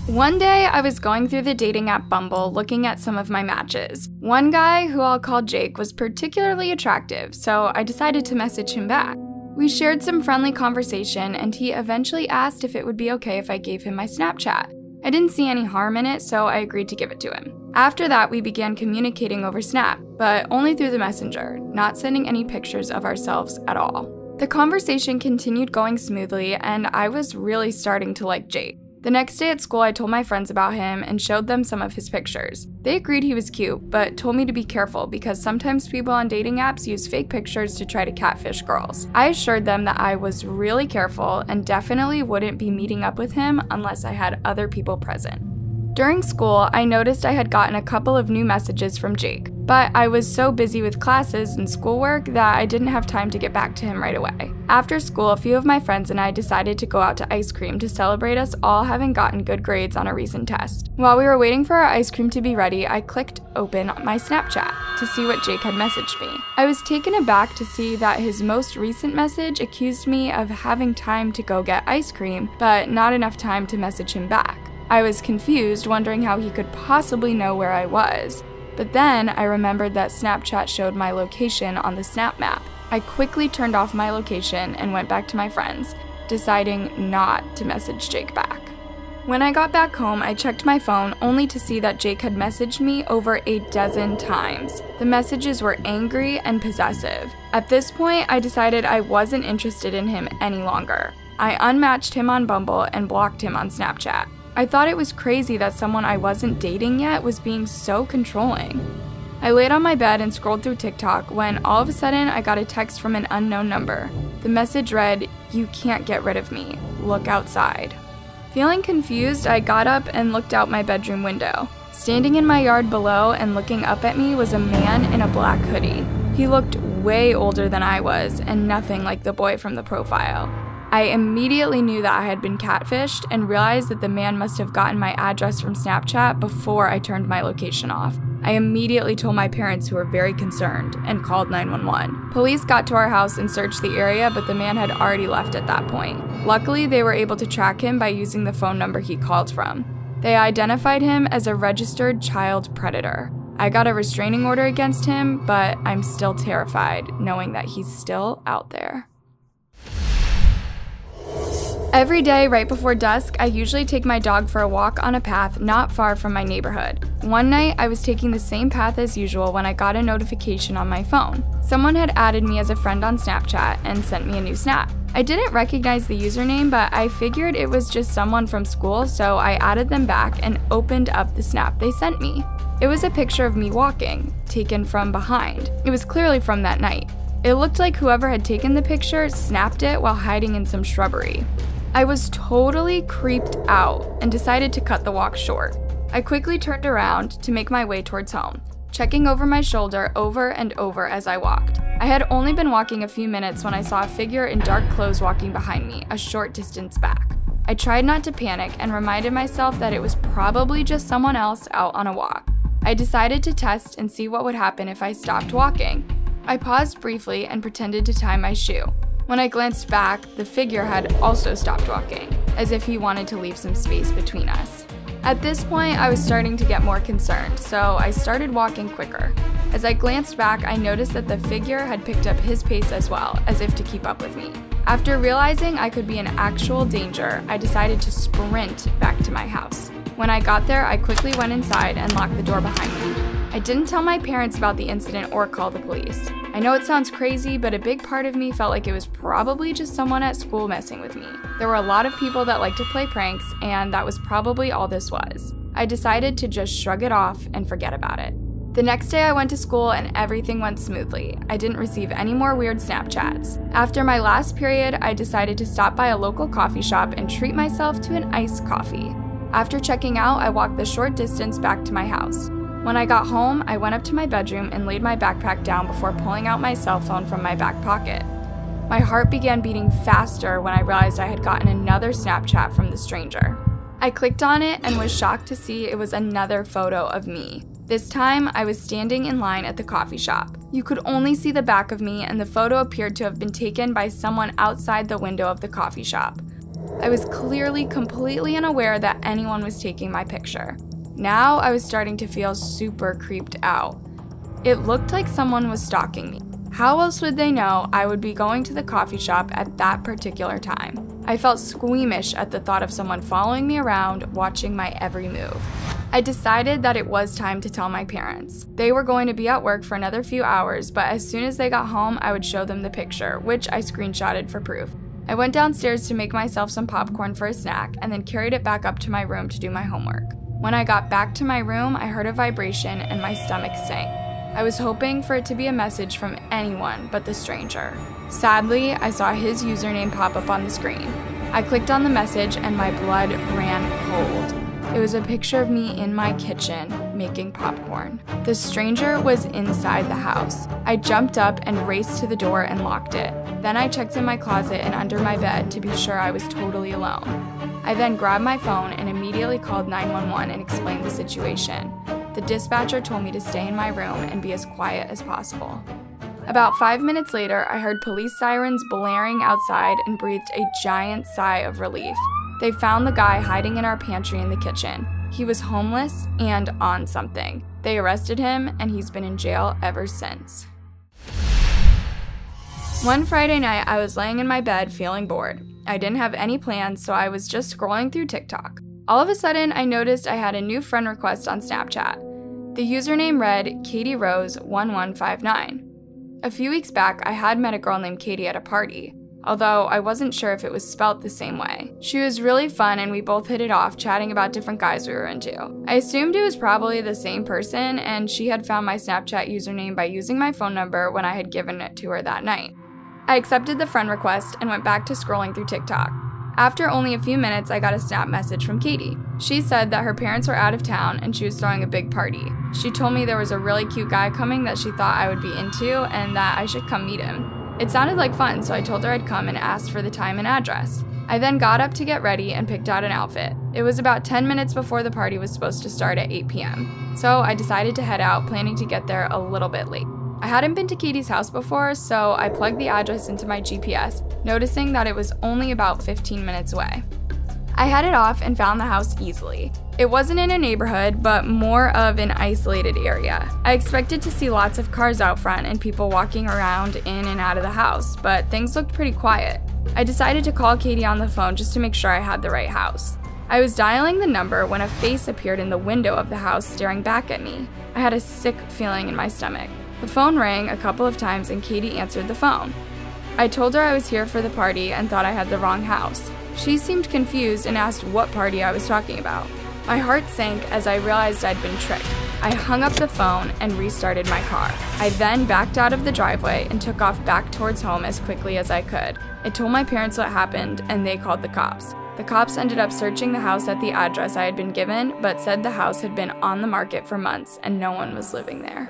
One day, I was going through the dating app Bumble looking at some of my matches. One guy, who I'll call Jake, was particularly attractive, so I decided to message him back. We shared some friendly conversation, and he eventually asked if it would be okay if I gave him my Snapchat. I didn't see any harm in it, so I agreed to give it to him. After that, we began communicating over Snap, but only through the messenger, not sending any pictures of ourselves at all. The conversation continued going smoothly, and I was really starting to like Jake. The next day at school, I told my friends about him and showed them some of his pictures. They agreed he was cute, but told me to be careful because sometimes people on dating apps use fake pictures to try to catfish girls. I assured them that I was really careful and definitely wouldn't be meeting up with him unless I had other people present. During school, I noticed I had gotten a couple of new messages from Jake, but I was so busy with classes and schoolwork that I didn't have time to get back to him right away. After school, a few of my friends and I decided to go out to ice cream to celebrate us all having gotten good grades on a recent test. While we were waiting for our ice cream to be ready, I clicked open my Snapchat to see what Jake had messaged me. I was taken aback to see that his most recent message accused me of having time to go get ice cream, but not enough time to message him back. I was confused, wondering how he could possibly know where I was. But then I remembered that Snapchat showed my location on the Snap map. I quickly turned off my location and went back to my friends, deciding not to message Jake back. When I got back home, I checked my phone only to see that Jake had messaged me over a dozen times. The messages were angry and possessive. At this point, I decided I wasn't interested in him any longer. I unmatched him on Bumble and blocked him on Snapchat. I thought it was crazy that someone I wasn't dating yet was being so controlling. I laid on my bed and scrolled through TikTok when all of a sudden I got a text from an unknown number. The message read, "You can't get rid of me. Look outside." Feeling confused, I got up and looked out my bedroom window. Standing in my yard below and looking up at me was a man in a black hoodie. He looked way older than I was and nothing like the boy from the profile. I immediately knew that I had been catfished and realized that the man must have gotten my address from Snapchat before I turned my location off. I immediately told my parents, who were very concerned, and called 911. Police got to our house and searched the area, but the man had already left at that point. Luckily, they were able to track him by using the phone number he called from. They identified him as a registered child predator. I got a restraining order against him, but I'm still terrified knowing that he's still out there. Every day, right before dusk, I usually take my dog for a walk on a path not far from my neighborhood. One night, I was taking the same path as usual when I got a notification on my phone. Someone had added me as a friend on Snapchat and sent me a new snap. I didn't recognize the username, but I figured it was just someone from school, so I added them back and opened up the snap they sent me. It was a picture of me walking, taken from behind. It was clearly from that night. It looked like whoever had taken the picture snapped it while hiding in some shrubbery. I was totally creeped out and decided to cut the walk short. I quickly turned around to make my way towards home, checking over my shoulder over and over as I walked. I had only been walking a few minutes when I saw a figure in dark clothes walking behind me, a short distance back. I tried not to panic and reminded myself that it was probably just someone else out on a walk. I decided to test and see what would happen if I stopped walking. I paused briefly and pretended to tie my shoe. When I glanced back, the figure had also stopped walking, as if he wanted to leave some space between us. At this point, I was starting to get more concerned, so I started walking quicker. As I glanced back, I noticed that the figure had picked up his pace as well, as if to keep up with me. After realizing I could be in actual danger, I decided to sprint back to my house. When I got there, I quickly went inside and locked the door behind me. I didn't tell my parents about the incident or call the police. I know it sounds crazy, but a big part of me felt like it was probably just someone at school messing with me. There were a lot of people that like to play pranks, and that was probably all this was. I decided to just shrug it off and forget about it. The next day I went to school and everything went smoothly. I didn't receive any more weird Snapchats. After my last period, I decided to stop by a local coffee shop and treat myself to an iced coffee. After checking out, I walked the short distance back to my house. When I got home, I went up to my bedroom and laid my backpack down before pulling out my cell phone from my back pocket. My heart began beating faster when I realized I had gotten another Snapchat from the stranger. I clicked on it and was shocked to see it was another photo of me. This time, I was standing in line at the coffee shop. You could only see the back of me, and the photo appeared to have been taken by someone outside the window of the coffee shop. I was clearly completely unaware that anyone was taking my picture. Now I was starting to feel super creeped out. It looked like someone was stalking me. How else would they know I would be going to the coffee shop at that particular time? I felt squeamish at the thought of someone following me around, watching my every move. I decided that it was time to tell my parents. They were going to be at work for another few hours, but as soon as they got home, I would show them the picture, which I screenshotted for proof. I went downstairs to make myself some popcorn for a snack and then carried it back up to my room to do my homework. When I got back to my room, I heard a vibration and my stomach sank. I was hoping for it to be a message from anyone but the stranger. Sadly, I saw his username pop up on the screen. I clicked on the message and my blood ran cold. It was a picture of me in my kitchen making popcorn. The stranger was inside the house. I jumped up and raced to the door and locked it. Then I checked in my closet and under my bed to be sure I was totally alone. I then grabbed my phone and immediately called 911 and explained the situation. The dispatcher told me to stay in my room and be as quiet as possible. About 5 minutes later, I heard police sirens blaring outside and breathed a giant sigh of relief. They found the guy hiding in our pantry in the kitchen. He was homeless and on something. They arrested him, and he's been in jail ever since. One Friday night, I was laying in my bed feeling bored. I didn't have any plans, so I was just scrolling through TikTok. All of a sudden, I noticed I had a new friend request on Snapchat. The username read KatieRose1159. A few weeks back, I had met a girl named Katie at a party, although I wasn't sure if it was spelt the same way. She was really fun and we both hit it off, chatting about different guys we were into. I assumed it was probably the same person, and she had found my Snapchat username by using my phone number when I had given it to her that night. I accepted the friend request and went back to scrolling through TikTok. After only a few minutes, I got a snap message from Katie. She said that her parents were out of town and she was throwing a big party. She told me there was a really cute guy coming that she thought I would be into and that I should come meet him. It sounded like fun, so I told her I'd come and asked for the time and address. I then got up to get ready and picked out an outfit. It was about 10 minutes before the party was supposed to start at 8 p.m., so I decided to head out, planning to get there a little bit late. I hadn't been to Katie's house before, so I plugged the address into my GPS, noticing that it was only about 15 minutes away. I headed off and found the house easily. It wasn't in a neighborhood, but more of an isolated area. I expected to see lots of cars out front and people walking around in and out of the house, but things looked pretty quiet. I decided to call Katie on the phone just to make sure I had the right house. I was dialing the number when a face appeared in the window of the house staring back at me. I had a sick feeling in my stomach. The phone rang a couple of times and Katie answered the phone. I told her I was here for the party and thought I had the wrong house. She seemed confused and asked what party I was talking about. My heart sank as I realized I'd been tricked. I hung up the phone and restarted my car. I then backed out of the driveway and took off back towards home as quickly as I could. I told my parents what happened and they called the cops. The cops ended up searching the house at the address I had been given, but said the house had been on the market for months and no one was living there.